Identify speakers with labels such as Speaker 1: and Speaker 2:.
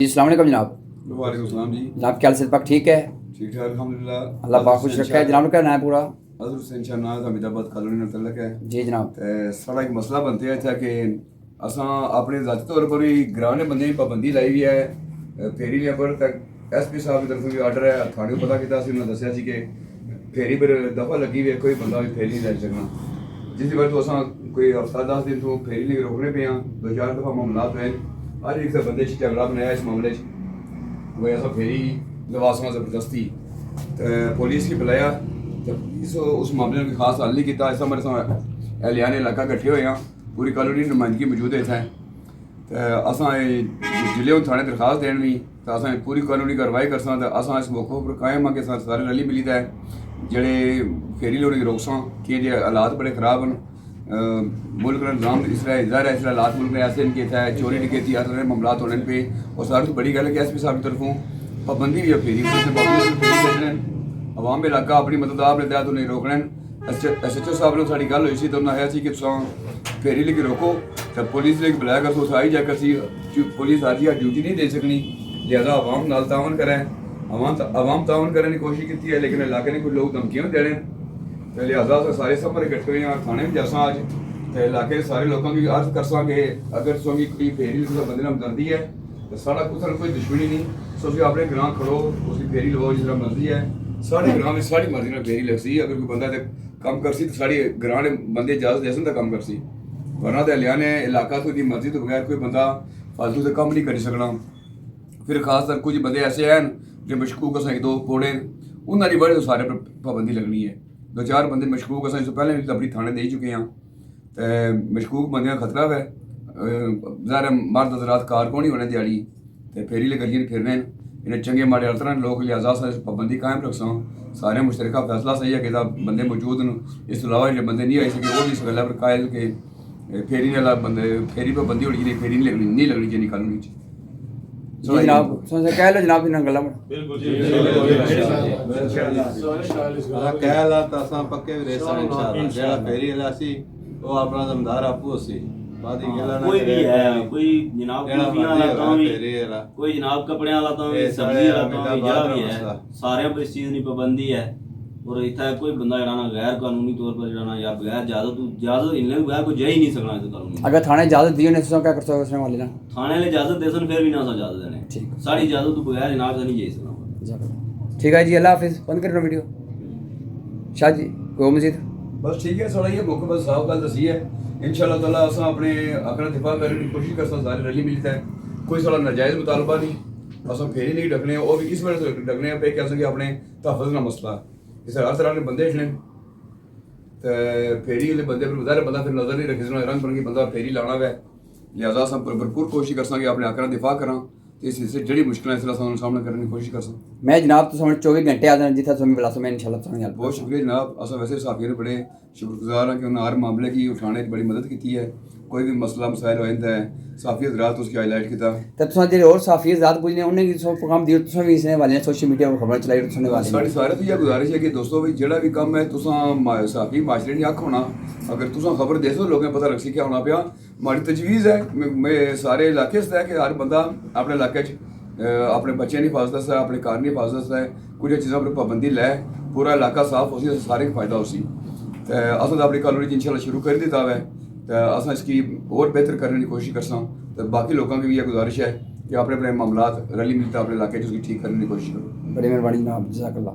Speaker 1: जी अस्सलाम वालेकुम जनाब।
Speaker 2: वालेकुम सलाम जी।
Speaker 1: जनाब क्या हाल सेहत पाक ठीक है?
Speaker 2: ठीक ठाक अल्हम्दुलिल्लाह।
Speaker 1: अल्लाह पाक खुश रखे। जनाब क्या नाम है पूरा?
Speaker 2: हज़रत हुसैन शाह नाज़ हमीदाबाद कॉलोनी में तलक है।
Speaker 1: जी जनाब।
Speaker 2: ते साढ़ा एक मसला बनते है था कि असां अपने ज़ाती तौर पर ही ग्रां ने बंदे की पाबंदी लाई हुई है फेरी लिया पर तक SP साहब की तरफ भी आर्डर है थाने को पता किया उन्होंने दसिया सी कि फेरी पर दफा लगी हुई है कोई बंदा भी फेरी नहीं लाई सकना जिस वजह तो असां कोई हफ्ता 10 दिन तो फेरी नहीं रोकने पे हाँ 2-4 दफा मामला हुए हर एक से बंदे झगड़ा बनाया इस मामले वही असा फेरी लवासमा जबरदस्ती पुलिस की बुलाया तो पुलिस उस मामले में खास हल नहीं किया ऐसा मेरे साथ एहलियान इलाका कट्ठे हुए हैं पूरी कॉलोनी नुमाइंदगी मौजूद है इतना तो असा जिले में थाने दरखास्त देन भी तो असा पूरी कॉलोनी कार्रवाई कर तो असा इस मौके पर कायम है कि सारे रली मिली है जड़े फेरी लोग रोक कि हालात बड़े खराब हैं मुल्क का निज़ाम इसलिए ज़ाहिर है इसलिए हालात मुल्क में ऐसे इनके था चोरी डकैती हर तरह मामला होने पे और सारी तो बड़ी गल है कि SP साहब की तरफों पाबंदी भी है फेरी अवाम इलाका अपनी मदद आपने दिया तो नहीं रोकने SHO साहब ने साड़ी गल हुई तो उन्होंने है कि फेरी लेके रोको तो पुलिस लेके बुलाया कर तो आई जाकर पुलिस आज ड्यूटी नहीं दे सकनी लिहाजा अवाम नाल तावन करें अवाम तावन करने की कोशिश की है लेकिन इलाके ने कोई लोग धमकियां भी देने तो लिहाजा से सारे सब इकट्ठे हुए हैं थाने में जैसा आज तो इलाके के सारे लोगों की अर्ज कर सके अगर तुम कोई फेरी बंदे हमदर्दी है तो साढ़ा कुछ कोई दुश्मनी नहीं सो अपने ग्रां खड़ो उसकी फेरी लो जिस तरह मर्जी है साढ़े ग्रां में साड़ी मर्जी ने फेरी लगसी अगर कोई बंदा कम करसी तो साढ़े ग्रां ने बंदे इजाजत देसन तो कम करसी वरना तो हलिया ने इलाका कोई मर्जी तो बगैर कोई बंदा फालतू से कम नहीं करी सकना फिर खास कर कुछ बंदे ऐसे हैं जो मशकूक असा दो पोड़े उन्होंने बड़े तो सारे पर पाबंदी लगनी है 2-4 बंदे मशकूक असा इससे पहले भी अपनी थाने दे चुके हैं तो मशकूक बंदे का खतरा है ज़ाहिर मर्द हजरात कार को नहीं होने दिहाड़ी तो फेरी ले करिए फिरने इन्हें चंगे माड़े हर तरह लोग लिहाजा से पाबंदी कायम रख सारे मुश्तरका फैसला सही है कि बंदे मौजूद हैं इस अलावा जो बंदे नहीं आई सके वो भी इस गल पर कायल के फेरी वाला बंदे फेरी पर बंदी होनी चाहिए फेरी नहीं लगनी चाहिए कानूनी
Speaker 1: जी जनाब सोचे कह लो जनाब इन्हां गल्लां
Speaker 3: बिल्कुल जी कह ला तो असां पक्के भी रेसा इंशाअल्लाह जेड़ा फेरी वाला सी वो अपना जमदार आपू सी बादी गल्ला ना
Speaker 4: कोई भी है कोई जनाब कुल्फियां वाला तो भी कोई जनाब कपड़े वाला तो भी सब्जी वाला तो भी जड़ा भी है सारे पर इस चीज की पाबंदी है और इतना कोई बंदा जड़ा ना गैर कानूनी तौर पर जड़ा ना या बगैर इजाजत इनने बगैर कोई जा ही नहीं सकना इस कानून
Speaker 1: अगर थाने इजाजत दी ने तो क्या कर सकते उसने वाले ना
Speaker 4: थाने ले इजाजत देसन फिर भी ना सा इजाजत देने
Speaker 1: ठीक
Speaker 4: सारी इजाजत तो बगैर जनाब से नहीं जा सकना
Speaker 1: ठीक है जी अल्लाह हाफिज़ बंद करो वीडियो शाह जी कोई मजीद
Speaker 2: बस ठीक है सारा ये मौके पर साफ गल दसी है इंशाअल्लाह ताला असा अपने अपना दिफा करने की कोशिश करता सारे रली मिलता है कोई सारा नाजायज़ मुतालबा नहीं असा फेरी नहीं डकने और भी इस वजह से डकने पे कह सके अपने तहफ़्फ़ुज़ का मसला इस हर तरह के बंदे इसने तो फेरी वाले बंदे पर उधर बंदा फिर नजर नहीं रखे रंग बन के बंदा फेरी लाना है लिहाजा अस भरपूर कोशिश कर सकें अपने हक का दिफा करा तो इससे जड़ी मुश्किल इसलिए सामना करने की कोशिश कर सकते
Speaker 1: मैं जनाब तो समझ 24 घंटे आ जाना जितना तुम्हें बुला मैं इंशाल्लाह तुम्हें हेल्प
Speaker 2: बहुत शुक्रिया जनाब असा वैसे साफियों ने बड़े शुक्रगुजार हैं कि उन्होंने हर मामले की उठाने की बड़ी मदद की है कोई भी मसला मसाइल हो जाता है साफी हजरात उसकी हाईलाइट किया
Speaker 1: तब तुम जो और साफी ज़्यादा पूछने उन्हें की सो प्रोग्राम दियो तुम भी इसने वाले सोशल मीडिया पर खबर चलाई सुनने वाले
Speaker 2: साड़ी सारे तो यह गुजारिश है कि दोस्तों भी जेड़ा भी काम है तुसा साफी माशरे नहीं अख होना अगर तुसा खबर दे सो लोगों पता रख सी क्या होना पिया हमारी तजवीज़ है मैं सारे इलाके से है कि हर बंदा अपने इलाके अपने बच्चे नहीं हिफाजत है अपने घर नहीं हिफाजत है कुछ चीज़ों पर पाबंदी लै पूरा इलाका साफ हो सारे फायदा हो तो अस अपनी कॉलोनी इंशाल्लाह शुरू कर दिता है तो अस इसकी और बेहतर करने की कोशिश कर तो बाकी लोगों की भी यह गुजारिश है कि अपने अपने मामलात रली मिलता अपने इलाके उसकी ठीक करने की कोशिश करो
Speaker 1: बड़ी मेहरबानी जनाब जज़ाकल्लाह।